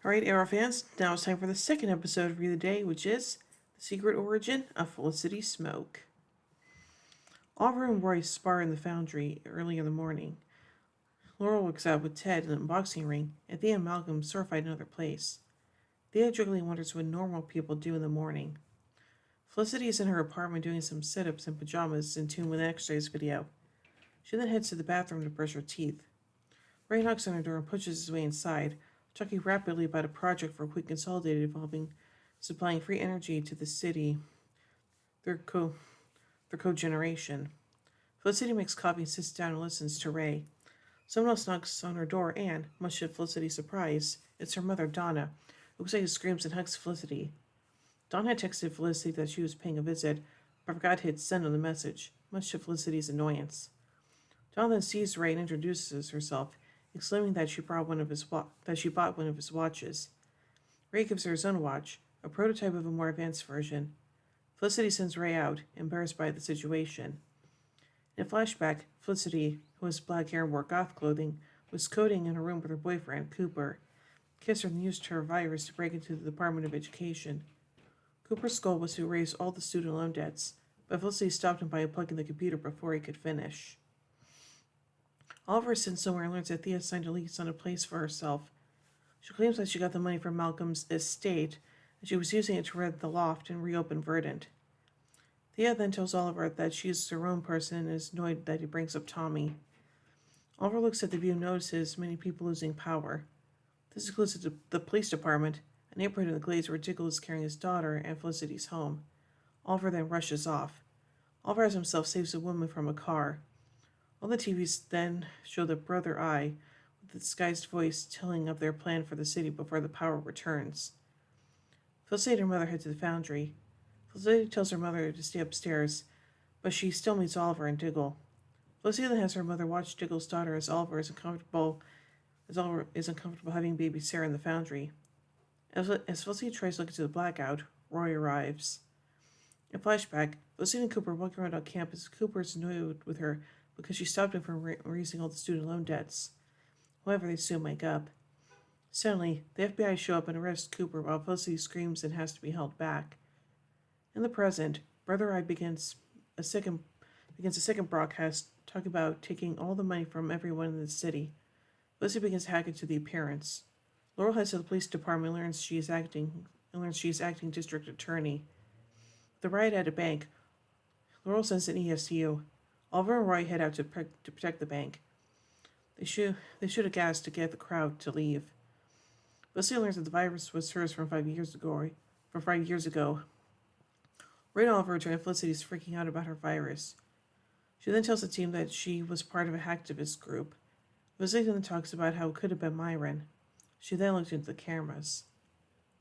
Alright, Arrow fans, now it's time for the second episode of Read the Day, which is The Secret Origin of Felicity Smoak. Oliver and Royce spar in the foundry early in the morning. Laurel works out with Ted in the boxing ring, and Thea and Malcolm sword fight in another place. Thea jokingly wonders what normal people do in the morning. Felicity is in her apartment doing some sit-ups in pajamas in tune with an exercise video. She then heads to the bathroom to brush her teeth. Ray knocks on her door and pushes his way inside, talking rapidly about a project for Quick Consolidated involving supplying free energy to the city through cogeneration. Felicity makes coffee and sits down and listens to Ray. Someone else knocks on her door and, much to Felicity's surprise, it's her mother, Donna, who looks like she screams and hugs Felicity. Donna had texted Felicity that she was paying a visit, but forgot to hit send on the message, much to Felicity's annoyance. Donna then sees Ray and introduces herself, exclaiming that she bought one of his watches. Ray gives her his own watch, a prototype of a more advanced version. Felicity sends Ray out, embarrassed by the situation. In a flashback, Felicity, who has black hair and wore goth clothing, was coding in her room with her boyfriend, Cooper. Kisser then used her virus to break into the Department of Education. Cooper's goal was to erase all the student loan debts, but Felicity stopped him by unplugging the computer before he could finish. Oliver is sent somewhere and learns that Thea signed a lease on a place for herself. She claims that she got the money from Malcolm's estate, and she was using it to rent the loft and reopen Verdant. Thea then tells Oliver that she is her own person and is annoyed that he brings up Tommy. Oliver looks at the view and notices many people losing power. This includes the police department, a neighborhood in the Glades where Diggle is carrying his daughter, and Felicity's home. Oliver then rushes off. Oliver as himself saves a woman from a car. All the TVs then show the Brother Eye, with a disguised voice telling of their plan for the city before the power returns. Felicity and her mother head to the foundry. Felicity tells her mother to stay upstairs, but she still meets Oliver and Diggle. Felicity then has her mother watch Diggle's daughter as Oliver is uncomfortable having baby Sarah in the foundry. As Felicity tries to look into the blackout, Roy arrives. In flashback, Felicity and Cooper walk around on campus. Cooper is annoyed with her because she stopped him from erasing all the student loan debts. However, they soon make up. Suddenly, the FBI show up and arrest Cooper while Felicity screams and has to be held back. In the present, Brother Eye begins a second broadcast talking about taking all the money from everyone in the city. Felicity begins to hack into the appearance. Laurel heads to the police department and learns she is acting district attorney. The riot at a bank, Laurel sends an ESU. Oliver and Roy head out to protect the bank. They shoot a gas to get the crowd to leave. Felicity learns that the virus was hers from 5 years ago. Roy and Oliver return, and Felicity is freaking out about her virus. She then tells the team that she was part of a hacktivist group. Felicity then talks about how it could have been Myron. She then looked into the cameras.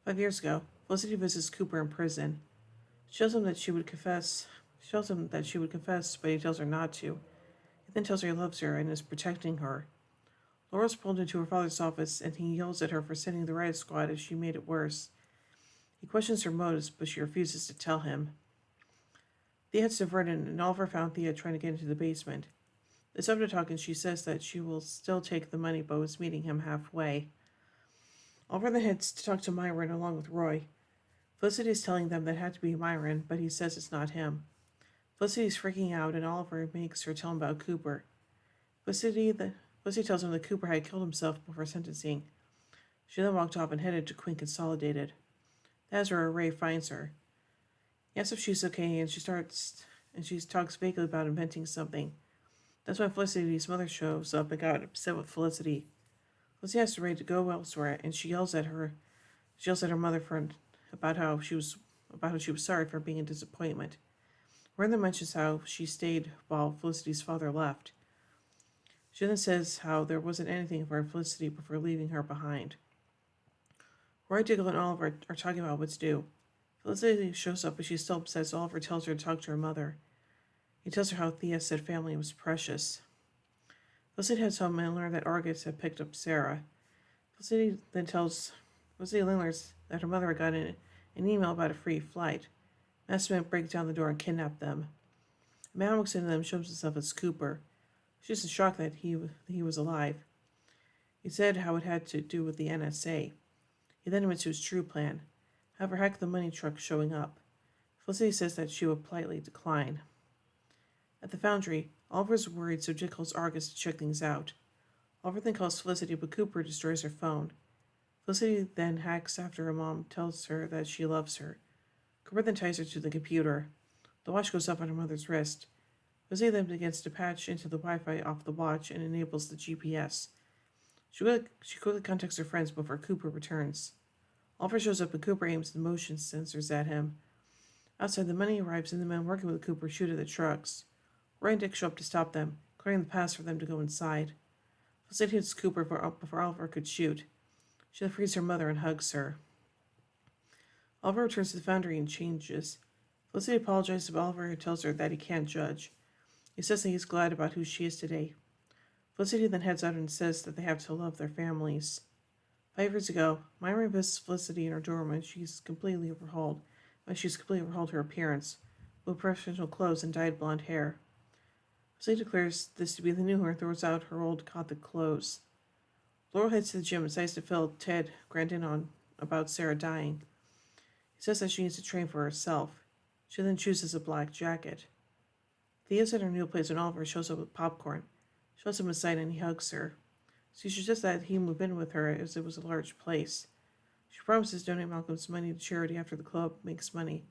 5 years ago, Felicity visits Cooper in prison. She tells him that she would confess, but he tells her not to. He then tells her he loves her and is protecting her. Laura's pulled into her father's office, and he yells at her for sending the riot squad as she made it worse. He questions her motives, but she refuses to tell him. Thea heads to Vernon, and Oliver found Thea trying to get into the basement. They stop to talk, and she says that she will still take the money, but was meeting him halfway. Oliver then heads to talk to Myron along with Roy. Felicity is telling them that it had to be Myron, but he says it's not him. Felicity is freaking out, and Oliver makes her tell him about Cooper. Felicity tells him that Cooper had killed himself before sentencing. She then walked off and headed to Quinn Consolidated. That's where Ray finds her. He asks if she's okay, and she talks vaguely about inventing something. That's when Felicity's mother shows up and got upset with Felicity. Felicity asks Ray to go elsewhere, and she yells at her mother about how she was sorry for being a disappointment. Ray then mentions how she stayed while Felicity's father left. She then says how there wasn't anything for Felicity before leaving her behind. Roy, Diggle, and Oliver are talking about what's due. Felicity shows up, but she's still upset, so Oliver tells her to talk to her mother. He tells her how Thea said family was precious. Felicity heads home and learns that Argus had picked up Sarah. Felicity learns that her mother had gotten an email about a free flight. Master Men break down the door and kidnap them. A man walks into them and shows himself as Cooper. She's in shock that he was alive. He said how it had to do with the NSA. He then admits to his true plan, have her hack the money truck showing up. Felicity says that she will politely decline. At the foundry, Oliver is worried, so Jake calls Argus to check things out. Oliver then calls Felicity, but Cooper destroys her phone. Felicity then hacks after her mom tells her that she loves her. Cooper then ties her to the computer. The watch goes up on her mother's wrist. Felicity then begins to patch into the Wi-Fi off the watch and enables the GPS. She quickly contacts her friends before Cooper returns. Oliver shows up and Cooper aims the motion sensors at him. Outside, the money arrives and the men working with Cooper shoot at the trucks. Roy and Dick show up to stop them, clearing the path for them to go inside. Felicity hits Cooper before Oliver could shoot. She then frees her mother and hugs her. Oliver returns to the foundry and changes. Felicity apologizes to Oliver and tells her that he can't judge. He says that he's glad about who she is today. Felicity then heads out and says that they have to love their families. 5 years ago, Myra visits Felicity in her dorm and she's completely overhauled her appearance, with professional clothes and dyed blonde hair. Felicity declares this to be the new her and throws out her old gothic clothes. Laurel heads to the gym and decides to fill Ted Grandin on about Sarah dying. He says that she needs to train for herself. She then chooses a black jacket. Thea's at her new place when Oliver shows up with popcorn. She lets him inside and he hugs her. She suggests that he move in with her as it was a large place. She promises to donate Malcolm's money to charity after the club makes money.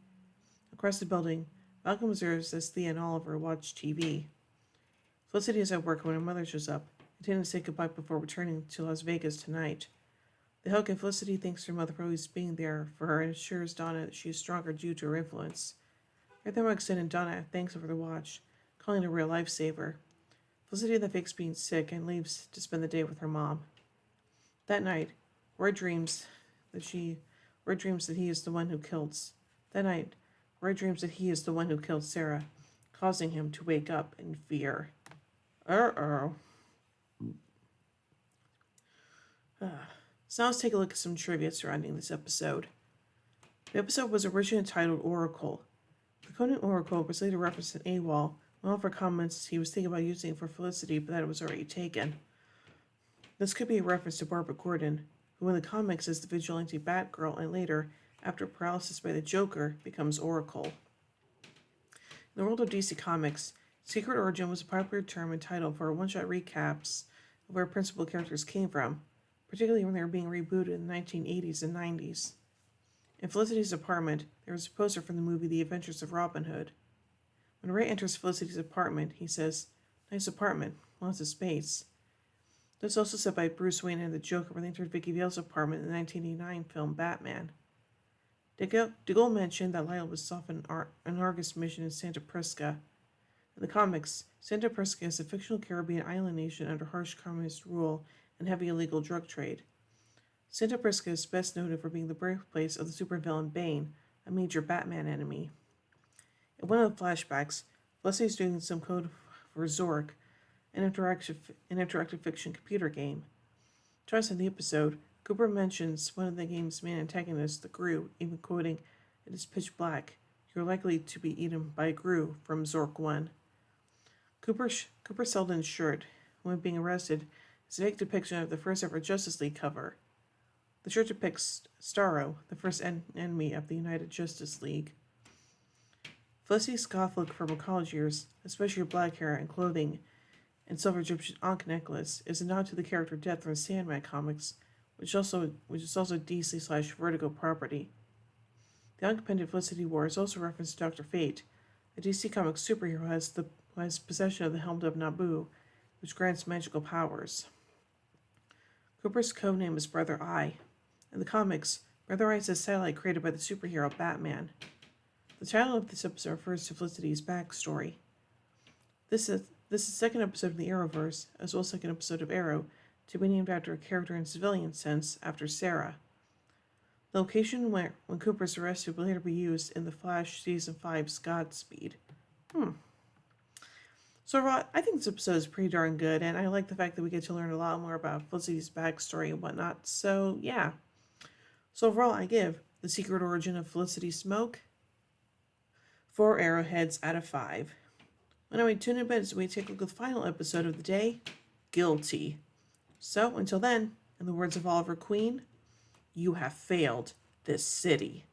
Across the building, Malcolm observes as Thea and Oliver watch TV. Felicity is at work when her mother shows up, intending to say goodbye before returning to Las Vegas tonight. They hug and Felicity thanks her mother for always being there for her and assures Donna that she is stronger due to her influence. Right then walks in and Donna thanks her for the watch, calling it a real lifesaver. Felicity then fakes being sick and leaves to spend the day with her mom. That night, Roy dreams that he is the one who killed Sarah, causing him to wake up in fear. So now let's take a look at some trivia surrounding this episode. The episode was originally titled Oracle. The coding Oracle was later referenced in AWOL. Oliver comments he was thinking about using it for Felicity, but that it was already taken. This could be a reference to Barbara Gordon, who in the comics is the vigilante Batgirl and later, after paralysis by the Joker, becomes Oracle. In the world of DC Comics, Secret Origin was a popular term and title for one-shot recaps of where principal characters came from, particularly when they were being rebooted in the 1980s and 90s. In Felicity's apartment, there was a poster from the movie The Adventures of Robin Hood. When Ray enters Felicity's apartment, he says, "Nice apartment, lots of space." This was also said by Bruce Wayne and the Joker when they entered Vicky Vale's apartment in the 1989 film Batman. DeGaulle mentioned that Lyle was off an Argus mission in Santa Prisca. In the comics, Santa Prisca is a fictional Caribbean island nation under harsh communist rule and heavy illegal drug trade. Santa Prisca is best noted for being the birthplace of the supervillain Bane, a major Batman enemy. In one of the flashbacks, Felicity is doing some code for Zork, an interactive fiction computer game. Twice in the episode, Cooper mentions one of the game's main antagonists, the Gru, even quoting, "It is pitch black. You are likely to be eaten by a Gru" from Zork 1. Cooper Selden's shirt, when being arrested, is a fake depiction of the first ever Justice League cover. The shirt depicts Starro, the first enemy of the United Justice League. Felicity's goth look from her college years, especially her black hair and clothing and silver Egyptian ankh necklace, is a nod to the character Death from the Sandman comics, which is also DC/Vertigo property. The ankh pendant Felicity wore is also referenced to Dr. Fate, a DC Comics superhero who has possession of the Helm of Nabu, which grants magical powers. Cooper's codename is Brother Eye. In the comics, Brother Eye is a satellite created by the superhero Batman. The title of this episode refers to Felicity's backstory. This is the second episode of the Arrowverse, as well as the second episode of Arrow, to be named after a character in civilian sense after Sarah. The location when Cooper is arrested will later be used in The Flash Season 5's Godspeed. So overall, I think this episode is pretty darn good, and I like the fact that we get to learn a lot more about Felicity's backstory and whatnot, so yeah. So overall, I give The Secret Origin of Felicity Smoak 4 arrowheads out of 5. Anyway, tune in as we take a look at the final episode of the day, Guilty. So, until then, in the words of Oliver Queen, You have failed this city.